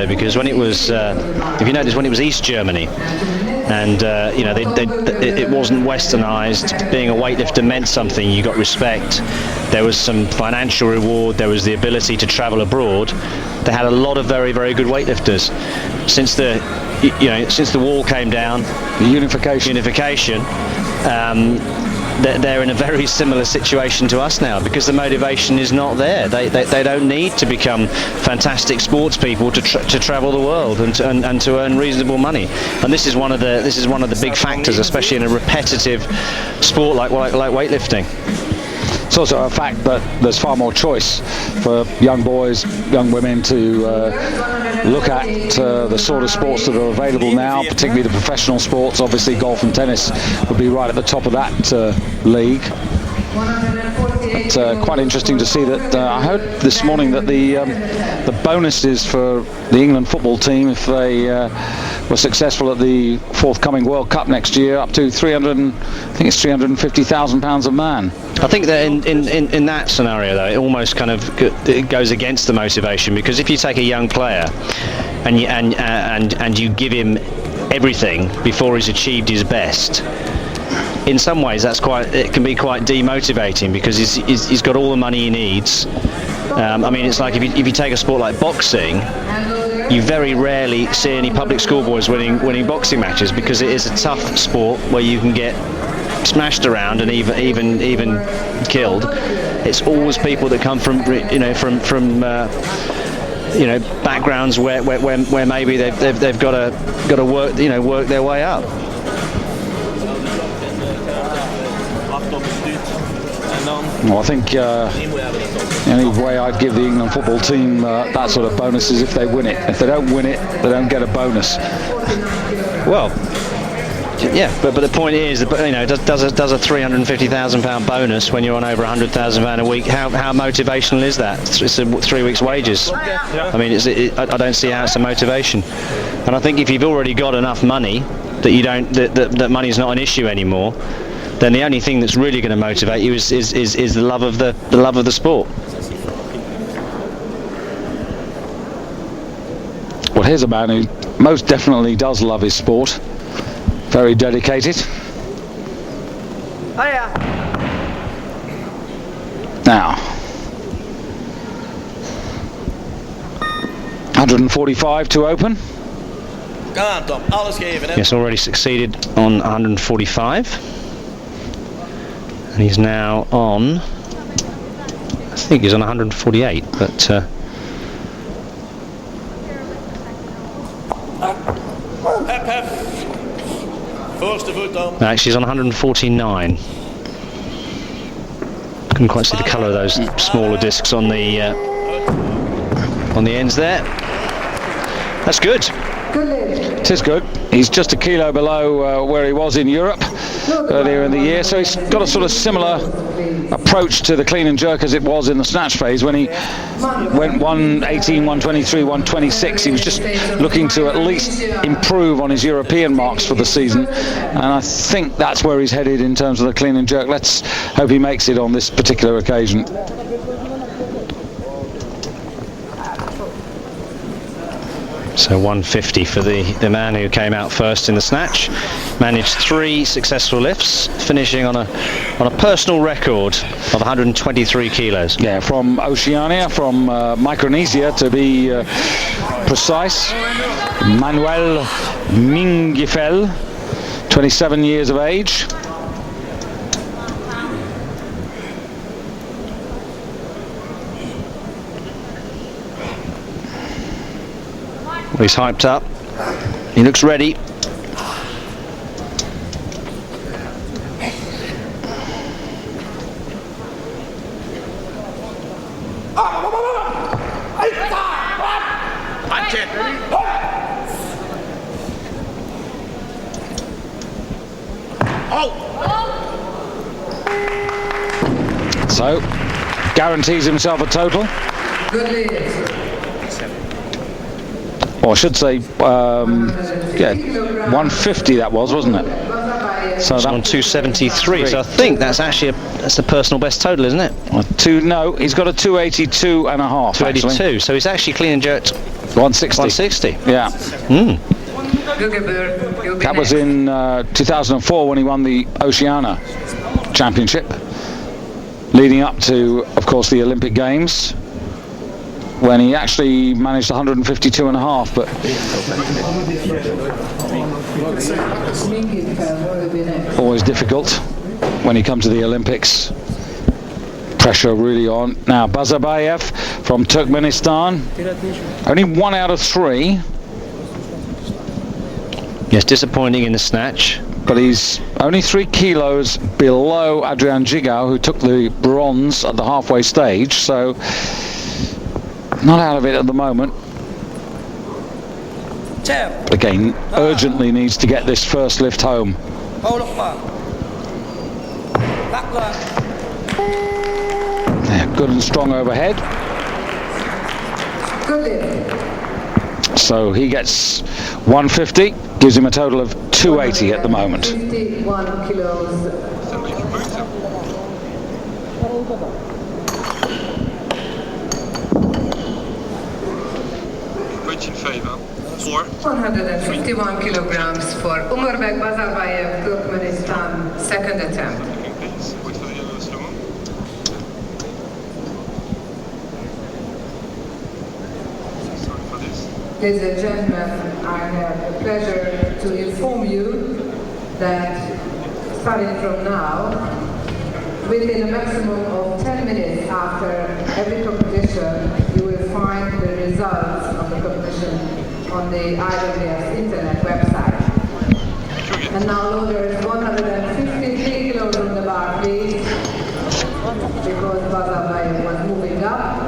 better, because when it was, if you notice, when it was East Germany, and you know, it wasn't westernized. Being a weightlifter meant something. You got respect. There was some financial reward. There was the ability to travel abroad. They had a lot of very, very good weightlifters. Since the wall came down, the unification. They're in a very similar situation to us now, because the motivation is not there. They don't need to become fantastic sports people to travel the world and to earn reasonable money. And this is one of the big factors, especially in a repetitive sport like weightlifting. It's also a fact that there's far more choice for young boys, young women to look at the sort of sports that are available now, particularly the professional sports. Obviously golf and tennis would be right at the top of that league. But quite interesting to see that I heard this morning that the bonuses for the England football team, if they were successful at the forthcoming World Cup next year, up to £350,000 a man. I think that in that scenario, though, it almost kind of it goes against the motivation, because if you take a young player and you give him everything before he's achieved his best, in some ways it can be quite demotivating, because he's got all the money he needs. I mean, it's like if you take a sport like boxing, you very rarely see any public school boys winning boxing matches, because it is a tough sport where you can get smashed around and even killed. It's always people that come from backgrounds where maybe they've got to work their way up. Well, I think any way I'd give the England football team that sort of bonus is if they win it. If they don't win it, they don't get a bonus. Well, yeah, but the point is, does a £350,000 bonus when you're on over £100,000 a week? How motivational is that? It's 3 weeks' wages. I mean, I don't see how it's a motivation. And I think if you've already got enough money that money's not an issue anymore, then the only thing that's really going to motivate you is the love of the sport. Well, here's a man who most definitely does love his sport. Very dedicated. Oh yeah. Now, 145 to open. Yes, already succeeded on 145. And he's now on, I think he's on 148, but actually he's on 149. Couldn't quite see the colour of those smaller discs on the ends there. That's good. It is good. He's just a kilo below where he was in Europe earlier in the year, so he's got a sort of similar approach to the clean and jerk as it was in the snatch phase. When he went 118, 123, 126, he was just looking to at least improve on his European marks for the season, and I think that's where he's headed in terms of the clean and jerk. Let's hope he makes it on this particular occasion. So 150 for the man who came out first in the snatch. Managed 3 successful lifts, finishing on a personal record of 123 kilos. Yeah, from Oceania, from Micronesia to be precise. Manuel Mingifel, 27 years of age. Well, he's hyped up. He looks ready. So, guarantees himself a total. Or I should say, yeah, 150 that was, wasn't it? So that's on 273. So I think that's actually that's a personal best total, isn't it? No, he's got a 282 and a half. 282. So he's actually clean and jerked 160. 160. Yeah. That was in 2004 when he won the Oceania Championship, leading up to, of course, the Olympic Games, when he actually managed 152.5, but always difficult when you come to the Olympics. Pressure really on. Now Bazabayev from Turkmenistan, only 1 out of 3. Yes, disappointing in the snatch. But he's only 3 kilos below Adrian Gigao, who took the bronze at the halfway stage, so not out of it at the moment. Again, urgently needs to get this first lift home. Yeah, good and strong overhead. So he gets 150, gives him a total of 280 at the moment. 51 kilos. Point in favor. 4. 151 kilograms for Umarбек Bazabayev, Turkmenistan, second attempt. Please wait for the yellow slow-mo. Sorry for this. Ladies and gentlemen, I have the pleasure to inform you that starting from now, within a maximum of 10 minutes after every competition, you will find the results of the competition on the IWF's internet website. And now loaders 153 kilos on the bar, please, because Bazabayev was moving up.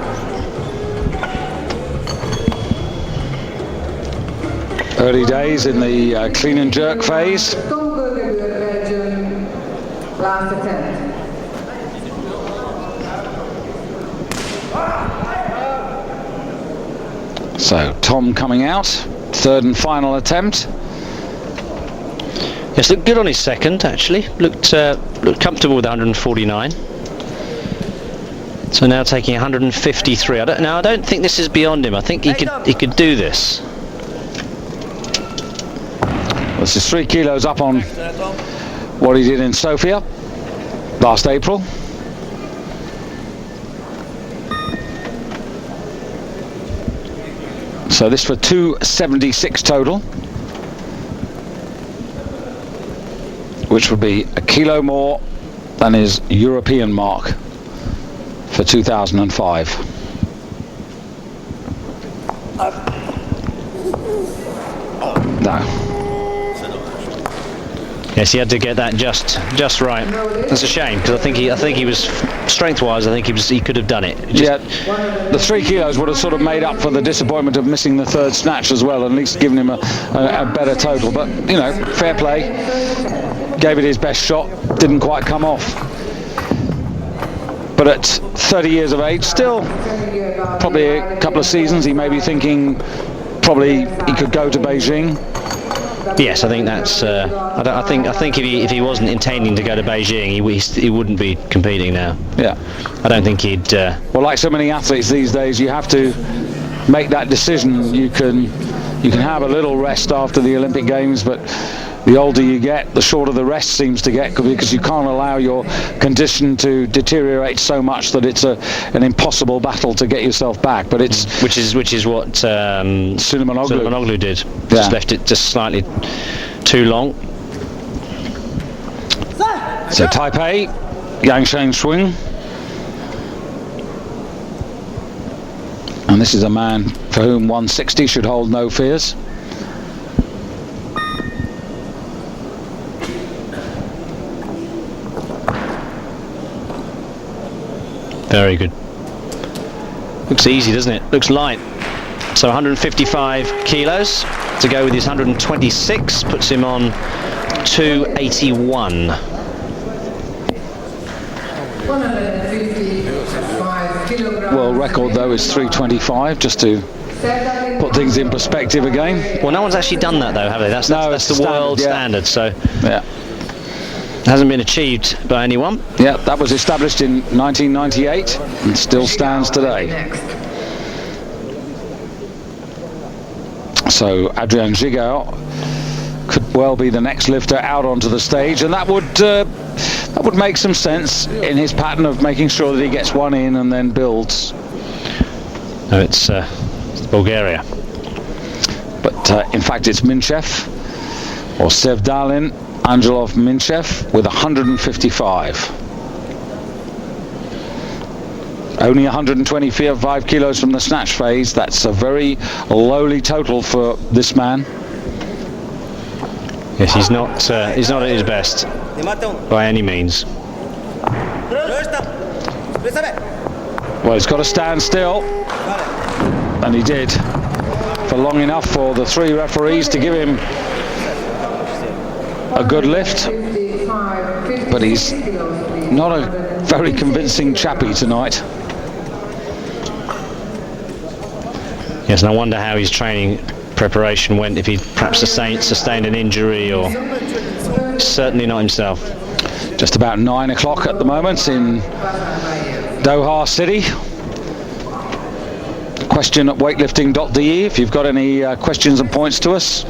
Early days in the clean and jerk phase. Belgium, last attempt. So Tom coming out, third and final attempt. Yes, looked good on his second, actually. Looked comfortable with 149. So now taking 153. I don't think this is beyond him. I think he could do this. This is 3 kilos up on what he did in Sofia last April. So this for 276 total, which would be a kilo more than his European mark for 2005. No. Yes, he had to get that just right. That's a shame, because I think he was strength-wise. I think he could have done it. Yeah, the 3 kilos would have sort of made up for the disappointment of missing the third snatch as well, at least given him a better total. But you know, fair play. Gave it his best shot. Didn't quite come off. But at 30 years of age, still probably a couple of seasons, he may be thinking probably he could go to Beijing. Yes, I think that's. I think if he wasn't intending to go to Beijing, he wouldn't be competing now. Yeah, I don't think he'd. Well, like so many athletes these days, you have to make that decision. You can have a little rest after the Olympic Games, but the older you get, the shorter the rest seems to get, because you can't allow your condition to deteriorate so much that it's an impossible battle to get yourself back. But it's which is what Suleymanoglu did. Just left it just slightly too long. So Taipei, Yangshan Swing, and this is a man for whom 160 should hold no fears. Very good. Looks easy, doesn't it? Looks light. So 155 kilos to go with his 126, puts him on 281. 155 kilograms. World record though is 325, just to put things in perspective again. Well, no one's actually done that though, have they? That's the world standard. So yeah. Hasn't been achieved by anyone. Yeah, that was established in 1998 and still stands today. So Adrian Gigao could well be the next lifter out onto the stage, and that would make some sense in his pattern of making sure that he gets one in and then builds. No, it's Bulgaria. But in fact it's Minchev, or Sevdalin Angelov Minchev, with 155. Only 125 kilos from the snatch phase. That's a very lowly total for this man. Yes, he's not at his best by any means. Well, he's got to stand still, and he did for long enough for the three referees to give him a good lift, but he's not a very convincing chappie tonight. Yes, and I wonder how his training preparation went, if he perhaps sustained an injury, or certainly not himself. Just about 9 o'clock at the moment in Doha City. Question at weightlifting.de if you've got any questions and points to us.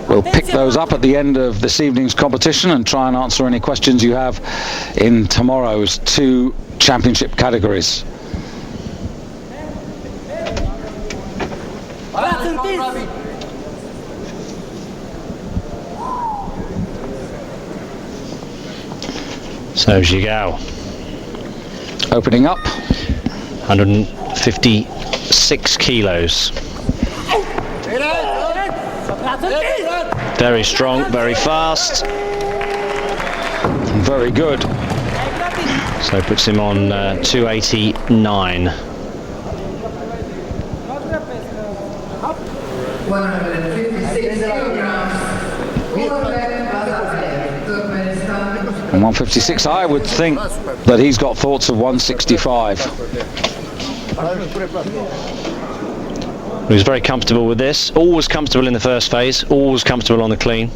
We'll pick those up at the end of this evening's competition and try and answer any questions you have in tomorrow's 2 championship categories. So Gigao opening up, 156 kilos. Very strong, very fast. Very good. So puts him on 289. 156 kilograms. 156, I would think that he's got thoughts of 165. He was very comfortable with this, always comfortable in the first phase, always comfortable on the clean.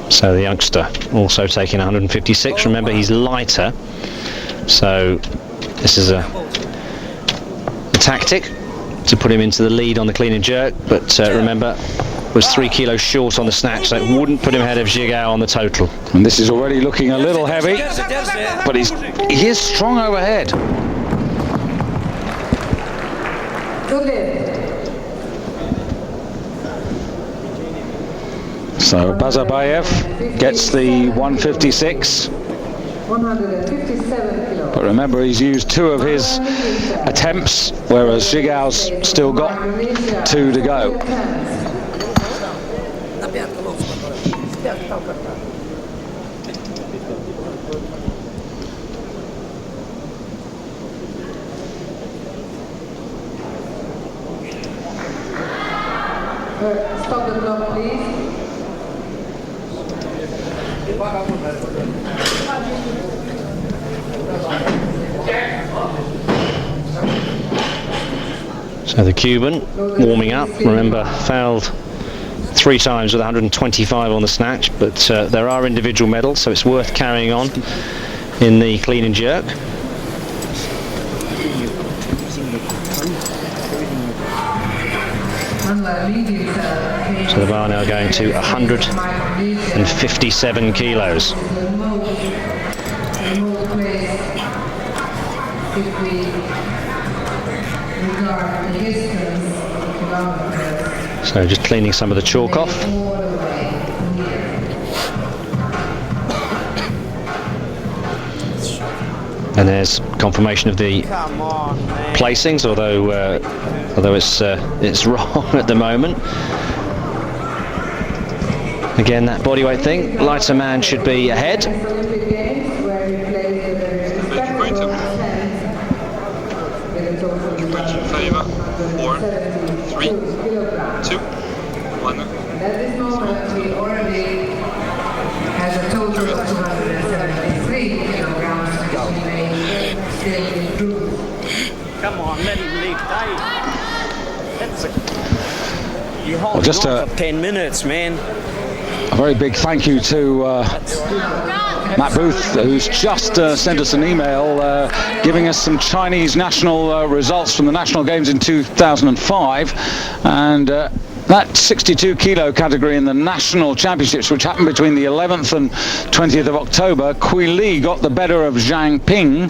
So the youngster also taking 156. Remember, he's lighter, so this is a tactic to put him into the lead on the clean and jerk, but remember, was 3 kilos short on the snatch, so it wouldn't put him ahead of Gigao on the total. And this is already looking a little heavy, but he is strong overhead. So Bazabayev gets the 156. 157 kilos. But remember, he's used 2 of his attempts, whereas Gigao's still got 2 to go. Stop the clock, please. So the Cuban warming up, remember, failed 3 times with 125 on the snatch, but there are individual medals, so it's worth carrying on in the clean and jerk. So the bar now going to 157 kilos. So just cleaning some of the chalk off. And there's confirmation of the placings, although it's wrong at the moment. Again, that bodyweight thing, lighter man should be ahead. At this moment, he already has a total of 273 kilograms, which he may still improve. Come on, let him leave, Dave. Well, just a 10 minutes, man. A very big thank you to Matt Booth, who's just sent us an email giving us some Chinese national results from the National Games in 2005, and that 62 kilo category in the national championships, which happened between the 11th and 20th of October, Kui Li got the better of Zhang Ping,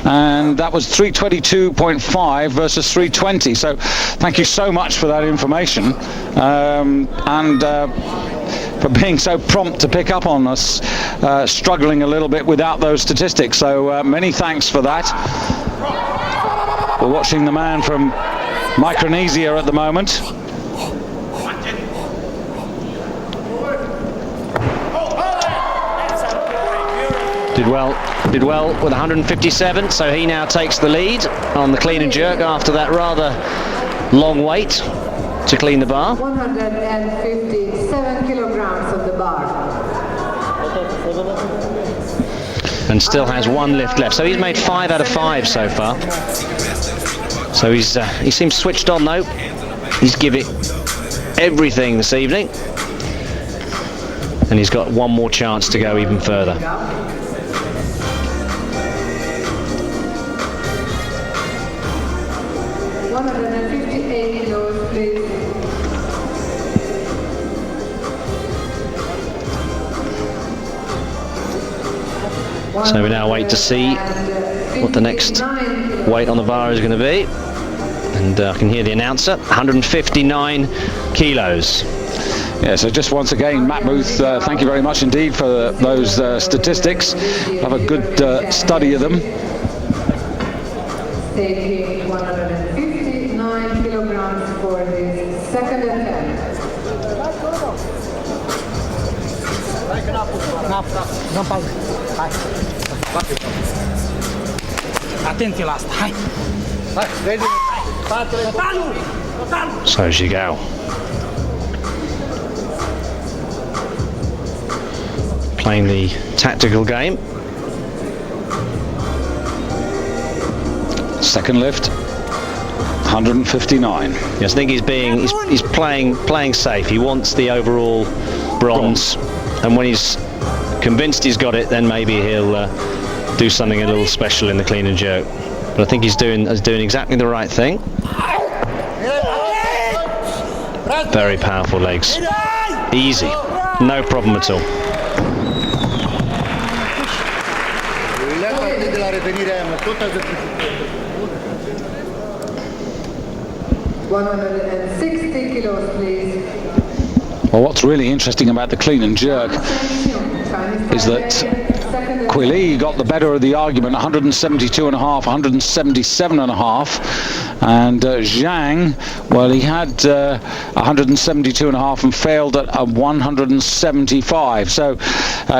and that was 322.5 versus 320. So thank you so much for that information, and for being so prompt to pick up on us struggling a little bit without those statistics. So many thanks for that. We're watching the man from Micronesia at the moment. Did well with 157, so he now takes the lead on the clean and jerk after that rather long wait to clean the bar. 157 kilograms of the bar. And still has one lift left, so he's made 5 out of 5 so far. So he seems switched on though. He's given it everything this evening, and he's got one more chance to go even further. 158 kilos, please. So we now wait to see what the next weight on the bar is going to be. And I can hear the announcer, 159 kilos. Yeah, so just once again, Matt Booth, thank you very much indeed for those statistics. Have a good study of them. Taking 159 kilograms for his second attempt. Attenție la asta, hai! So Zhigao. Playing the tactical game. Second lift, 159. Yes, I think he's playing safe. He wants the overall bronze, and when he's convinced he's got it, then maybe he'll do something a little special in the clean and jerk. But I think he's doing exactly the right thing. Very powerful legs. Easy, no problem at all. 160 kilos, please. Well, what's really interesting about the clean and jerk is that Kui Li got the better of the argument, 172.5, 177.5, and Zhang, well, he had 172.5 and failed at a 175. So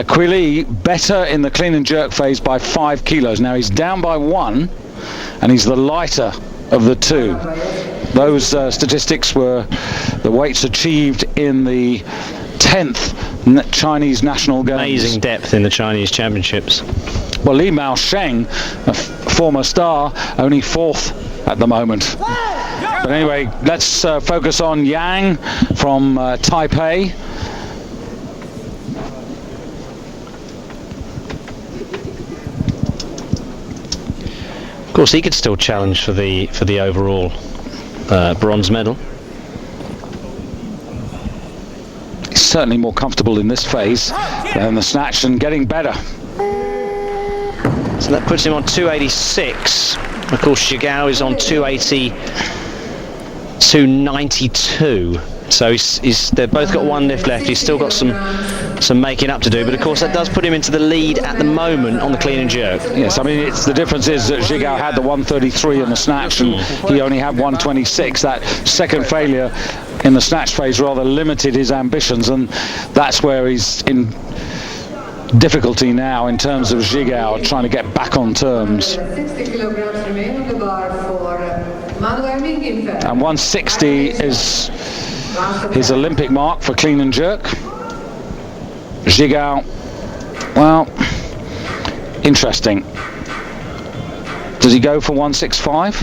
Kui Li better in the clean and jerk phase by 5 kilos. Now he's down by 1, and he's the lighter of the two. Those statistics were the weights achieved in the 10th Chinese National Games. Amazing depth in the Chinese Championships. Well, Li Mao Sheng, a former star, only 4th at the moment. But anyway, let's focus on Yang from Taipei. Of course, he could still challenge for the overall bronze medal. He's certainly more comfortable in this phase than the snatch, and getting better. So that puts him on 286. Of course, Zhigao is on 280, 292. So they've both got one lift left. He's still got some making up to do, but of course that does put him into the lead at the moment on the clean and jerk. Yes, I mean, the difference is that Zhigao had the 133 in the snatch, and he only had 126. That second failure in the snatch phase rather limited his ambitions, and that's where he's in difficulty now in terms of Zhigao trying to get back on terms. 60 kilograms remain on the bar for Manuel Minginfeld. And 160 is his Olympic mark for clean and jerk. Zhigao, well, interesting. Does he go for 165?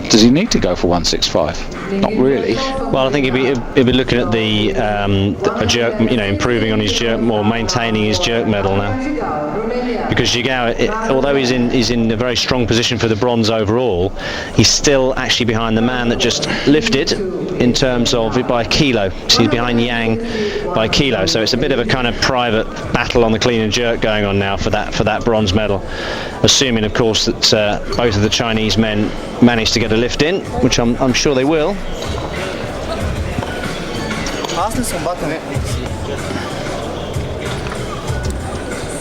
Does he need to go for 165? Not really. Well, I think he'd be looking at the a jerk, you know, improving on his jerk, or maintaining his jerk medal now. Because Jigawa, although he's in a very strong position for the bronze overall, he's still actually behind the man that just lifted in terms of it by a kilo. So he's behind Yang by a kilo. So it's a bit of a kind of private battle on the clean and jerk going on now for that bronze medal. Assuming, of course, that both of the Chinese men manage to get a lift in, which I'm sure they will.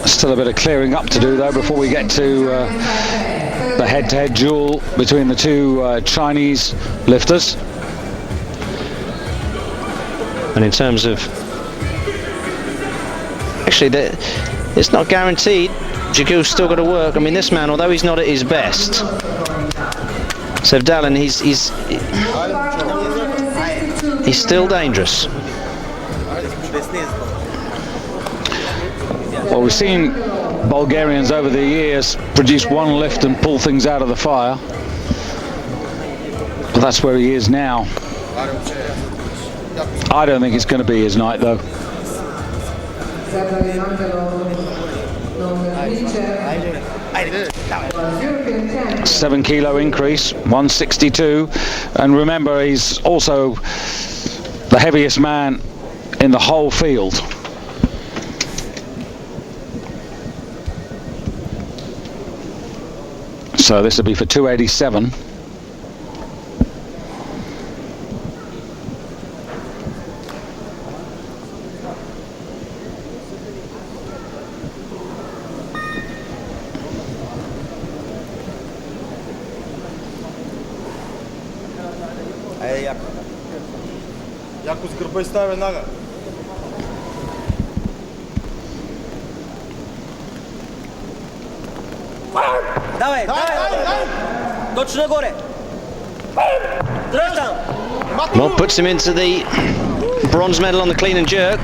Still a bit of clearing up to do though before we get to the head-to-head duel between the two Chinese lifters. And in terms of, actually, it's not guaranteed. Jagu's still got to work. I mean, this man, although he's not at his best, Sevdalin, he's still dangerous. Well, we've seen Bulgarians over the years produce one lift and pull things out of the fire. But that's where he is now. I don't think it's going to be his night, though. 7 kilo increase, 162. And remember, he's also the heaviest man in the whole field. So this will be for 287. Яко с гърба и ставя веднага. Давай, давай! Точно нагоре! Дръж там! Well, puts him into the bronze medal on the clean and jerk.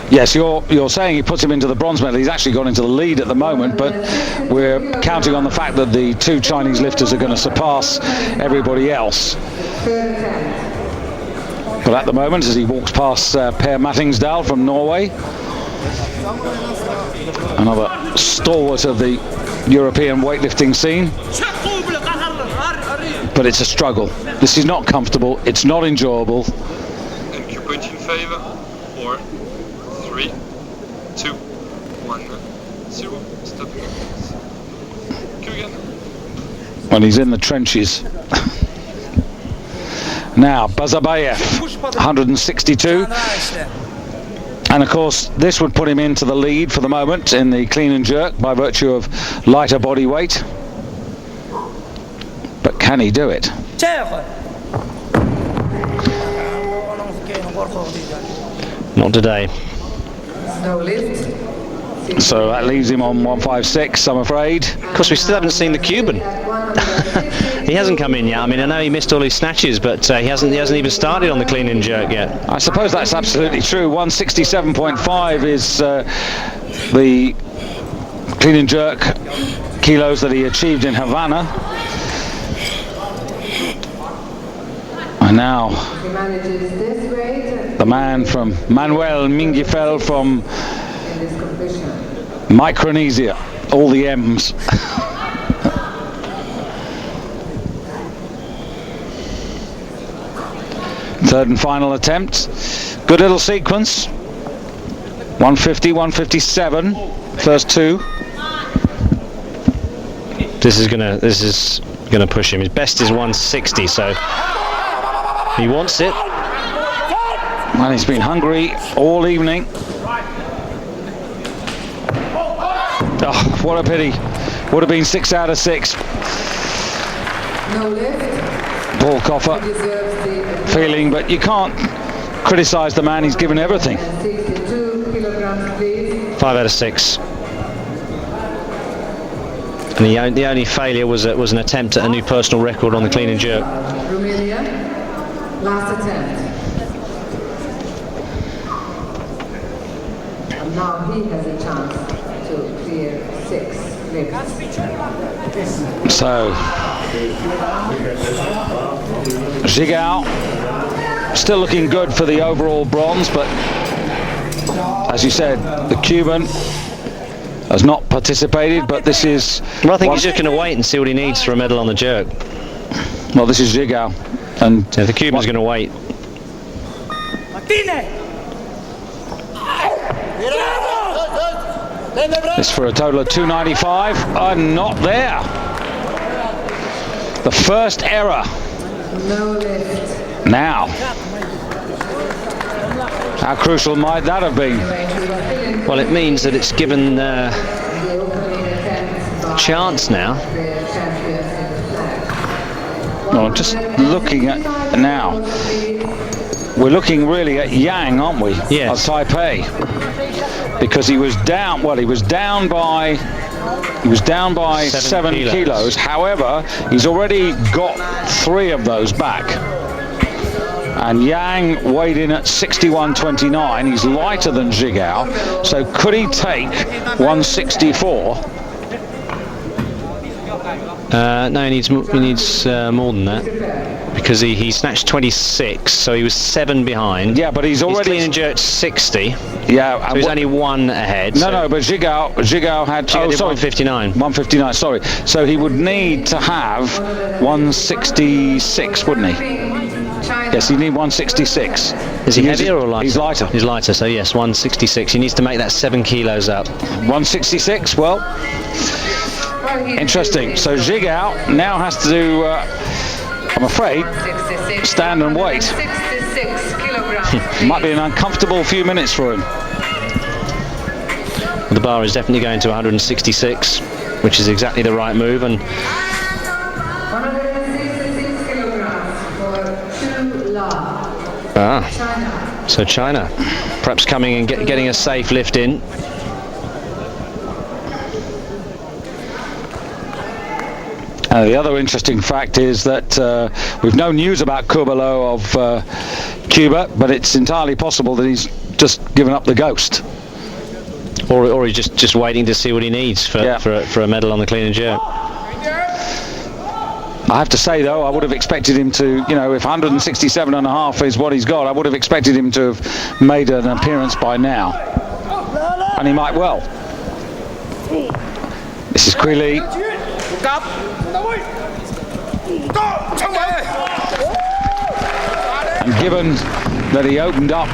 Yes, you're saying he puts him into the bronze medal. He's actually gone into the lead at the moment, but we're counting on the fact that the two Chinese lifters are going to surpass everybody else. But at the moment, as he walks past Per Mattingsdal from Norway, another stalwart of the European weightlifting scene. But it's a struggle. This is not comfortable. It's not enjoyable. MQ point in favor. 4, 3, 2, 1, 0. Stop. Go again. Well, he's in the trenches. Now, Bazabayev, 162. And of course, this would put him into the lead for the moment in the clean and jerk by virtue of lighter body weight. But can he do it? Not today. No lift. So that leaves him on 156, I'm afraid. Of course, we still haven't seen the Cuban. He hasn't come in yet. I mean, I know he missed all his snatches, but he hasn't even started on the clean and jerk yet. I suppose that's absolutely true. 167.5 is the clean and jerk kilos that he achieved in Havana. And now He manages this weight the man from Manuel Mingifel from in this competition. Micronesia, all the M's. Third and final attempt. Good little sequence. 150, 157. First two. This is gonna push him. His best is 160, so he wants it. Well, he's been hungry all evening. Oh, what a pity. Would have been 6 out of 6. No lift. Paul Coffer Deserves the feeling, but you can't criticise the man. He's given everything. 62 kilograms, please. 5 out of 6. And the only failure was an attempt at a new personal record on the clean and jerk. Romania, last attempt. And now he has a chance to clear 6 lifts. So Zhigao still looking good for the overall bronze, but as you said, the Cuban has not participated, but this is... Well, I think he's just going to wait and see what he needs for a medal on the jerk. Well, this is Zhigao, and Yeah, the Cuban's going to wait. this for a total of 295, and not there. The first error. No lift. Now, how crucial might that have been? Well, it means that it's given The opening attempt by chance now. the champions in the flag. Well, just looking at now, we're looking really at Yang, aren't we? Yes. Of Taipei, because he was down. Well, he was down by 7 kilos. However, he's already got 3 of those back. And Yang weighed in at 61.29. He's lighter than Zhigao. So could he take 164? No, he needs more than that, because he snatched 26, so he was 7 behind. Yeah, but he's He's already clean and jerked 60, Yeah, so he's only 1 ahead. no, but Zhigao had. Zhigao did 159. 159. Sorry. So he would need to have 166, wouldn't he? Yes, he need 166. Is he needs heavier it- or lighter? He's lighter. He's lighter, so yes, 166. He needs to make that 7 kilos up. 166. Well, interesting. So Zhigao now has to do, I'm afraid, stand and wait. 66 kilograms. Might be an uncomfortable few minutes for him. The bar is definitely going to 166, which is exactly the right move, and 166 kilograms for Chu La, China. so China perhaps coming and getting a safe lift in. The other interesting fact is that we've no news about Kurbelo of Cuba, but it's entirely possible that he's just given up the ghost. Or he's just waiting to see what he needs for a medal on the clean and jerk. I have to say, though, I would have expected him to, you know, if 167.5 is what he's got, I would have expected him to have made an appearance by now. And he might well. This is Quili. And given that he opened up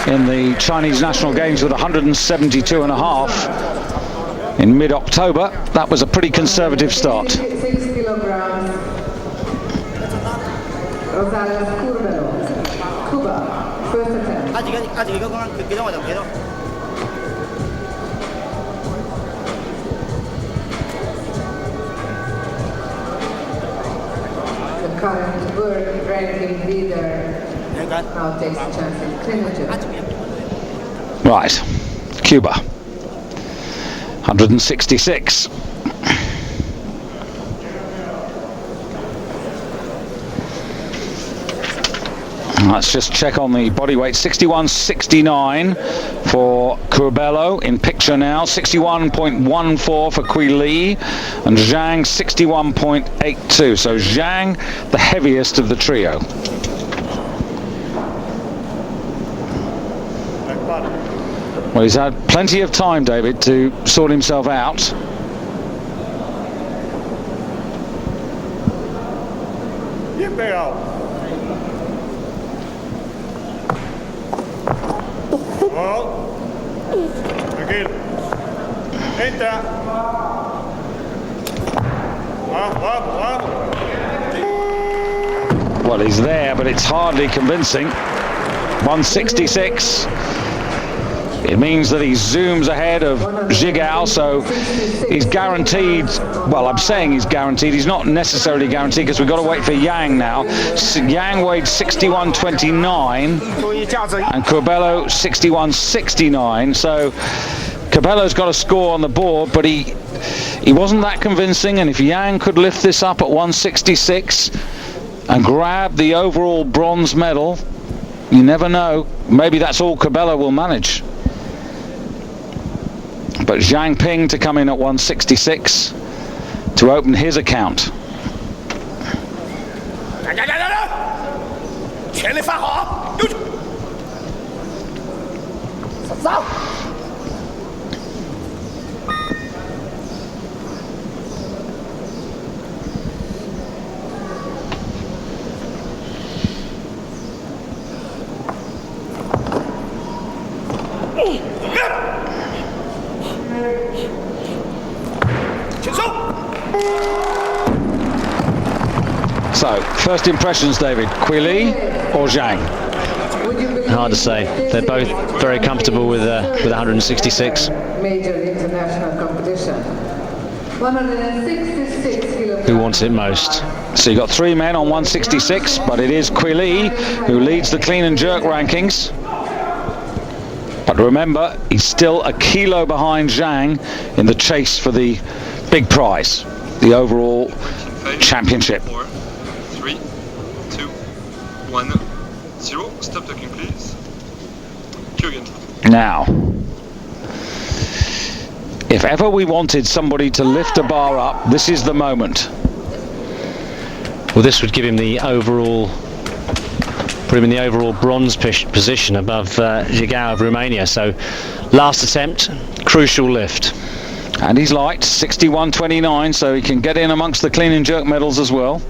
in the Chinese National Games with 172.5 in mid-October, that was a pretty conservative start. 6 kilograms. Rosales Curbelo, Cuba, first attempt. 아직 이거만 계속. The current world ranking leader now takes a chance in clean and jerk. Right, Cuba, 166. Let's just check on the body weight. 61.69 for Curbelo in picture now. 61.14 for Quili, and Zhang 61.82. So Zhang, the heaviest of the trio. Well, he's had plenty of time, David, to sort himself out. Tranquilo. Entra. Vamos. Well, he's there, but it's hardly convincing. 166. It means that he zooms ahead of Zhigao, so he's guaranteed. Well, I'm saying he's guaranteed. He's not necessarily guaranteed, because we've got to wait for Yang now. Yang weighed 61.29 and Curbelo 61.69. So Curbelo's got a score on the board, but he wasn't that convincing. And if Yang could lift this up at 166 and grab the overall bronze medal, you never know. Maybe that's all Curbelo will manage. But Zhang Ping to come in at 166 to open his account. 全力发好，右手。走。 So, first impressions, David, Quili or Zhang? Hard to say. They're both very comfortable with 166. Major international competition. 166 kilos. Who wants it most? So you got 3 men on 166, but it is Quili who leads the clean and jerk rankings. But remember, he's still a kilo behind Zhang in the chase for the big prize, the overall championship. 4, 3, 2, 1, 0. Stop talking, please. Cue again. Now, if ever we wanted somebody to lift a bar up, this is the moment. Well, this would give him the overall, put him in the overall bronze position above Jigao of Romania. So, last attempt, crucial lift. And he's light, 61.29, so he can get in amongst the clean and jerk medals as well.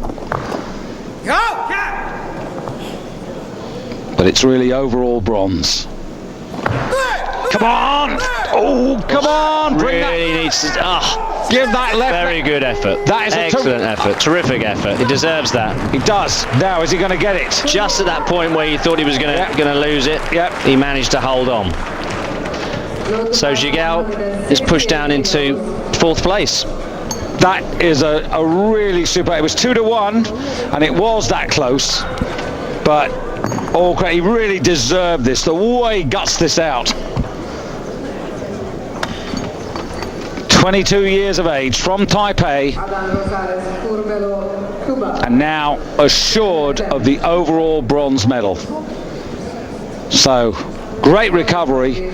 But it's really overall bronze. Come on! Oh, come on! Bring Really that. needs to. Oh, Give that left. very good effort. That is a excellent effort. Terrific effort. He deserves that. He does. Now, is he going to get it? Just at that point where you thought he was going to lose it, he managed to hold on. So Jigao is pushed down into 4th place. That is a really super. It was 2-1, and it was that close. But he really deserved this. The way he guts this out. 22 years of age from Taipei, and now assured of the overall bronze medal. So, great recovery,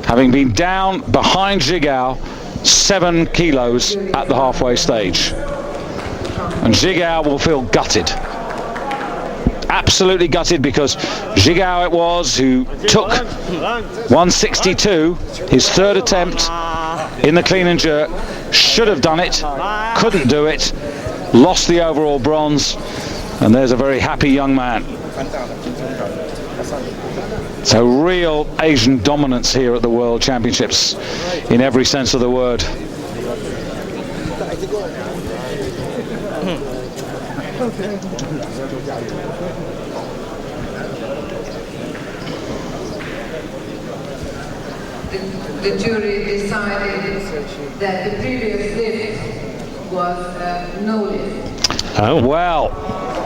having been down behind Jigao 7 kilos at the halfway stage. And Jigao will feel gutted. Absolutely gutted, because Jigao it was who took 162, his 3rd attempt in the clean and jerk, should have done it, couldn't do it, lost the overall bronze, and there's a very happy young man. So real Asian dominance here at the World Championships in every sense of the word. The jury decided that the previous lift was no lift. Oh. Well,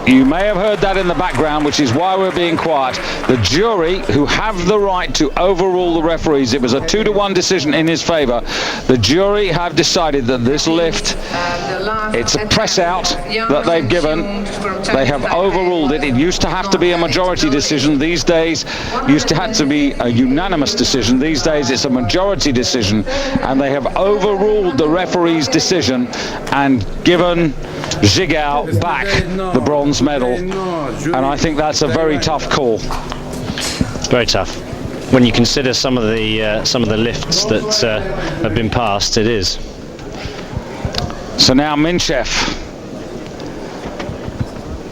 you may have heard that in the background, which is why we're being quiet. The jury, who have the right to overrule the referees, it was a 2-1 decision in his favour. The jury have decided that this lift, it's a press out that they've given. They have overruled it. It used to have to be a majority decision. These days, used to have to be a unanimous decision. These days, it's a majority decision. And they have overruled the referee's decision and given Jigao back the bronze medal, and I think that's a very tough call. Very tough. When you consider some of the lifts that have been passed, it is. So now Minchev.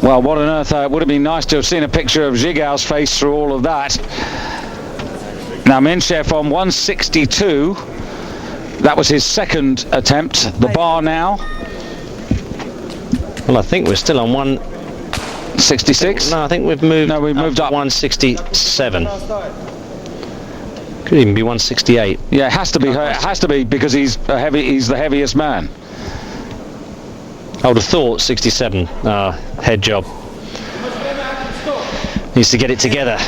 Well, what on earth? It would have been nice to have seen a picture of Jigao's face through all of that. Now Minchev on 162. That was his 2nd attempt. The bar now. Well, I think we're still on 166. No, I think we've moved. No, we've moved up. 167. Could even be 168. Yeah, it has to be. It has to be, because he's the heaviest man. I would have thought 67. Head job. Needs to get it together.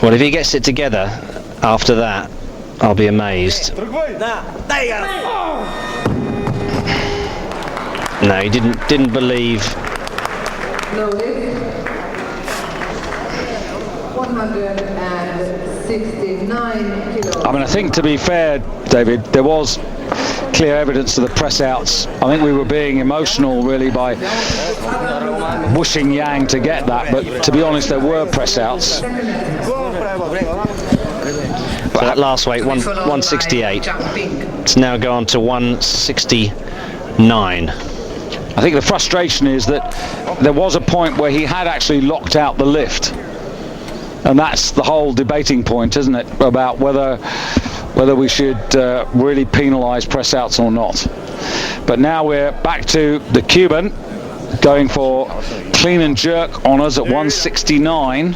Well, if he gets it together after that, I'll be amazed. No, he didn't believe. No lift. 169 kilos. I mean, I think, to be fair, David, there was clear evidence of the press outs. I think we were being emotional really by whooshing Yang to get that, but to be honest, there were press outs. So that last weight, 168. It's now gone to 169. I think the frustration is that there was a point where he had actually locked out the lift, and that's the whole debating point, isn't it, about whether we should really penalise press outs or not. But now we're back to the Cuban going for clean and jerk honours at 169.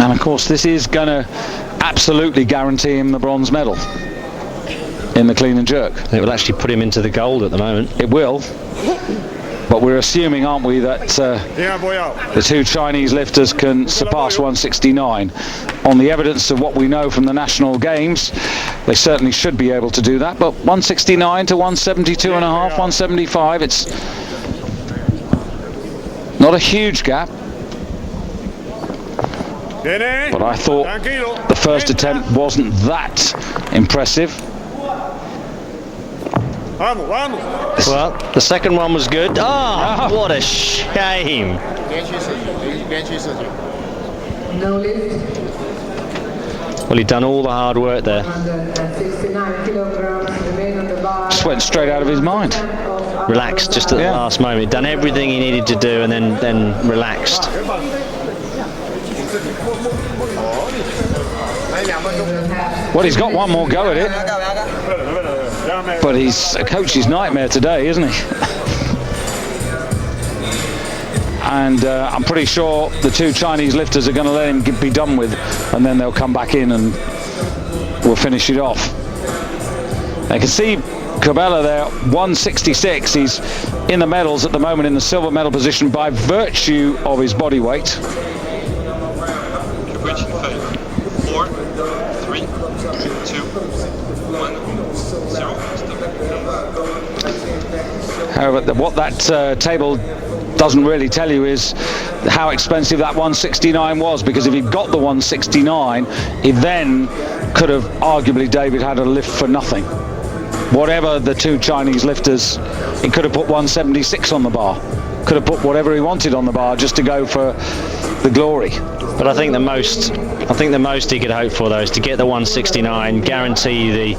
And of course this is going to absolutely guarantee him the bronze medal in the clean and jerk. It will actually put him into the gold at the moment. It will. But we're assuming, aren't we, that the two Chinese lifters can surpass 169. On the evidence of what we know from the national games, they certainly should be able to do that. But 169 to 172 and a half, 175, it's not a huge gap. But I thought the first attempt wasn't that impressive. Well, the second one was good. Oh, what a shame. No lift. Well, he'd done all the hard work there. 169 kilograms remain on the bar. Just went straight out of his mind. Relaxed just at the last moment. Done everything he needed to do and then relaxed. Well, he's got one more go at it. But he's a coach's nightmare today, isn't he? And I'm pretty sure the two Chinese lifters are going to let him be done with, and then they'll come back in and we'll finish it off. I can see Cabela there, 166. He's in the medals at the moment in the silver medal position by virtue of his body weight. However, what that table doesn't really tell you is how expensive that 169 was, because if he'd got the 169, he then could have arguably, David, had a lift for nothing. Whatever the two Chinese lifters, he could have put 176 on the bar, could have put whatever he wanted on the bar just to go for the glory. But I think the most he could hope for, though, is to get the 169, guarantee the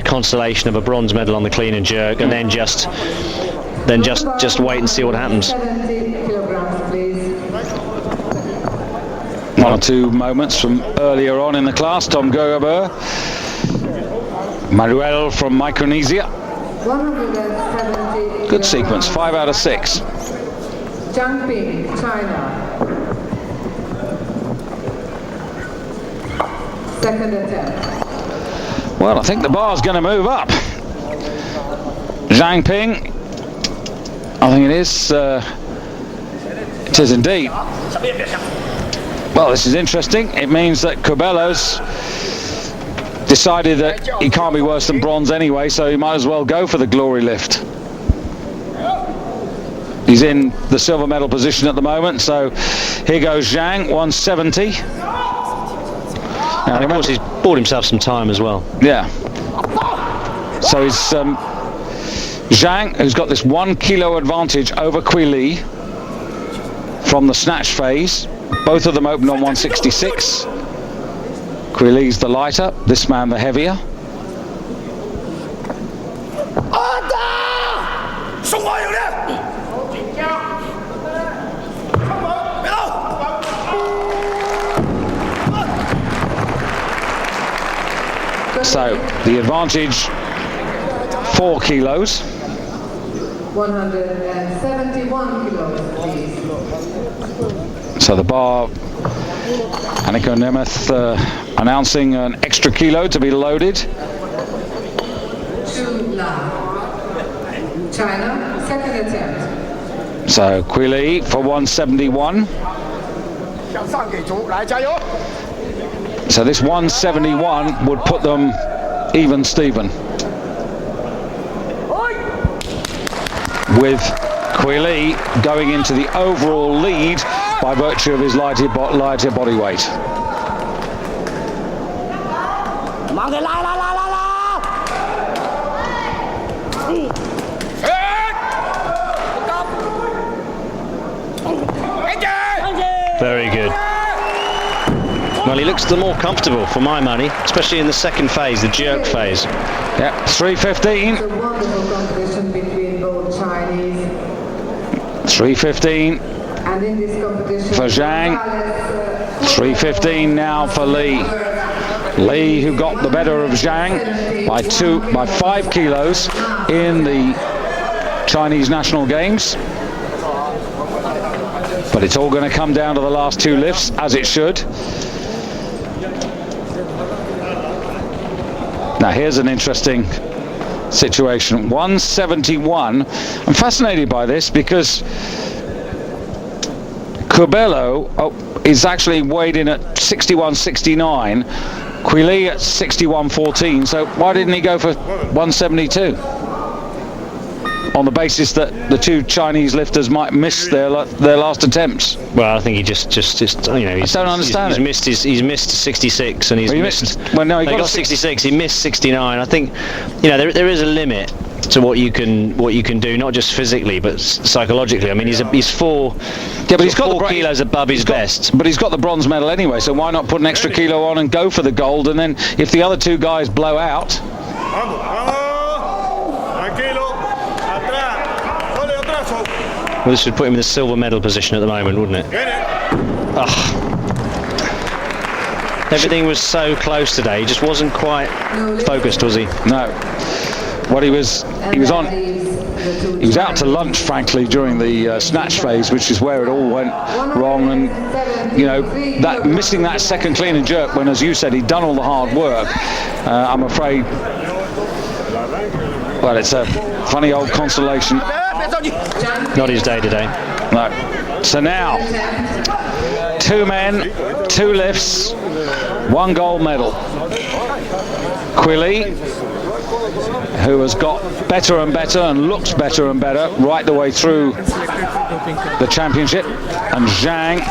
consolation of a bronze medal on the clean and jerk, and then just wait and see what happens. 70 kilograms, please. One or two moments from earlier on in the class. Tom Gerber, Manuel from Micronesia. 170. Good sequence, 5 out of 6. Zhang Ping, China. Second attempt. Well, I think the bar's going to move up. Zhang Ping, I think it is. It is indeed. Well, this is interesting. It means that Cabela's decided that he can't be worse than bronze anyway, so he might as well go for the glory lift. He's in the silver medal position at the moment, so here goes Zhang, 170. And of course he's bought himself some time as well. Yeah. So he's Zhang, who's got this 1 kilo advantage over Kui Li from the snatch phase. Both of them opened on 166. Kui Li's the lighter, this man the heavier. So the advantage, 4 kilos. 171 kilos, please. So the bar, Annika Nemeth announcing an extra kilo to be loaded. 2 La. China, second attempt. So Kui Li for 171. So this 171 would put them even Steven, with Kui Li going into the overall lead by virtue of his lighter body weight. Mang cái la. Very good. Well, he looks the more comfortable for my money, especially in the second phase, the jerk phase. Yeah, 3:15. It's a wonderful competition between both Chinese. 3:15 And in this competition, for Zhang. 3:15 now for Li. Li, who got the better of Zhang by 5 kilos in the Chinese National Games. But it's all going to come down to the last 2 lifts, as it should. Now here's an interesting situation. 171. I'm fascinated by this because Curbelo is actually weighed in at 61.69. Quili at 61.14. So why didn't he go for 172? On the basis that the 2 Chinese lifters might miss their last attempts. Well, I think he just you know, he's, I don't understand he's missed 66 and he's missed. Well, no, he got 66. He missed 69. I think, you know, there is a limit to what you can do, not just physically but psychologically. I mean, he's 4. Yeah, but he's got 4 kilos above his best. But he's got the bronze medal anyway. So why not put an extra kilo on and go for the gold? And then if the other 2 guys blow out. Vamos, vamos. Tranquilo. Atrás. Solo atrás. Well, this would put him in the silver medal position at the moment, wouldn't it? Ugh. Everything was so close today. He just wasn't quite focused, was he? No. What he was out to lunch, frankly, during the snatch phase, which is where it all went wrong. And you know, that missing that second clean and jerk when, as you said, he'd done all the hard work. I'm afraid. Well, it's a funny old consolation. Not his day today. No. So now, 2 men, 2 lifts, 1 gold medal. Quili, who has got better and better and looks better and better right the way through the championship, and Zhang.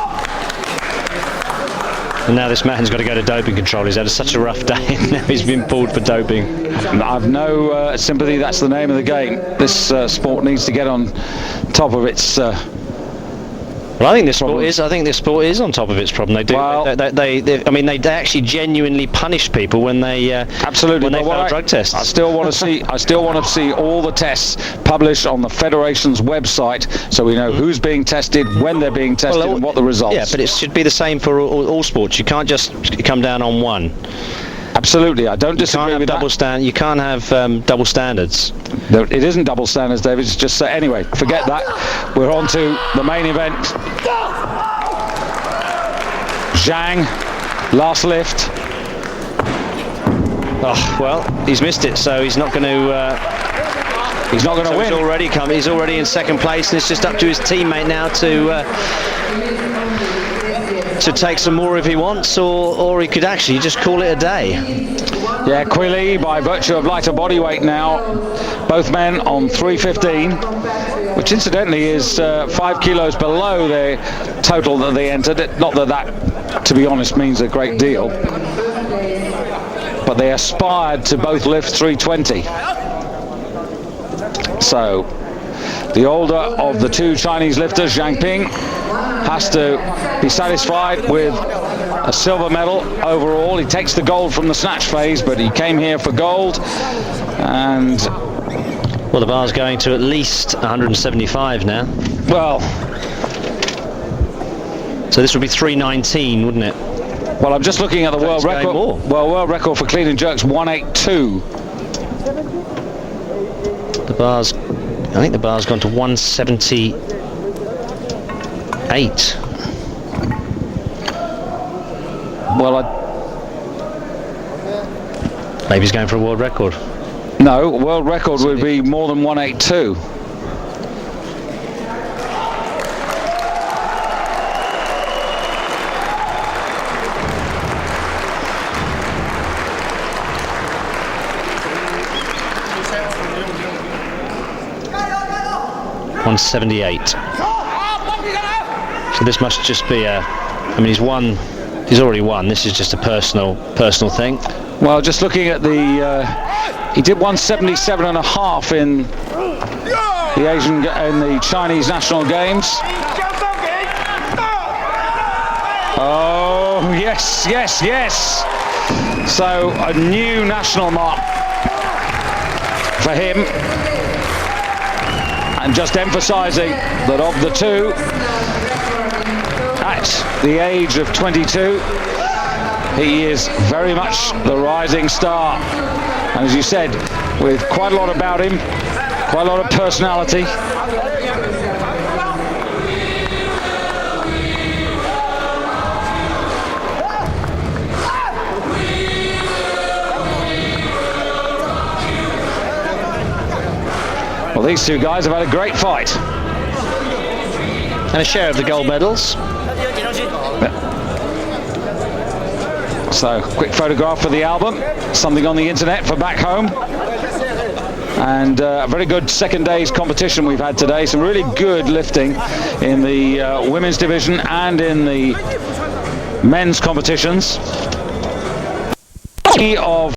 And now this man's got to go to doping control. He's had such a rough day, and now he's been pulled for doping. I've no sympathy. That's the name of the game. This sport needs to get on top of its. Well, I think this sport is on top of its problem. They do. Well, I mean, they actually genuinely punish people when they absolutely when they fail drug tests. I still want to see all the tests published on the federation's website, so we know who's being tested, when they're being tested, and what the results. Yeah, but it should be the same for all sports. You can't just come down on one. Absolutely, I don't disagree with that. You can't have double standards. No, it isn't double standards, David. It's just anyway. Forget that. We're on to the main event. Zhang, last lift. Oh, well, he's missed it, so he's not going to. He's not going to win. He's already in second place, and it's just up to his teammate now to take some more if he wants, or he could actually just call it a day. Yeah, Quili, by virtue of lighter body weight now, both men on 3:15, which incidentally is 5 kilos below the total that they entered. Not that, to be honest, means a great deal, but they aspired to both lift 320. So the older of the 2 Chinese lifters, Zhang Ping, has to be satisfied with a silver medal overall. He takes the gold from the snatch phase, but he came here for gold. And well, the bar's going to at least 175 now. Well, so this would be 319, wouldn't it? Well, I'm just looking at the world record. Well, world record for clean and jerks 182. I think the bar's gone to 178. Well, maybe he's going for a world record. No, world record would be more than 182. So this must just be a, I mean, he's already won. This is just a personal thing. Well, just looking at the, he did 177.5 in the in the Chinese National Games. Oh, yes, yes, yes. So a new national mark for him. And just emphasising that of the two, at the age of 22, he is very much the rising star. And as you said, with quite a lot about him, quite a lot of personality. Well, these two guys have had a great fight. And a share of the gold medals. So, quick photograph for the album, something on the internet for back home. And a very good second day's competition we've had today. Some really good lifting in the women's division and in the men's competitions. Of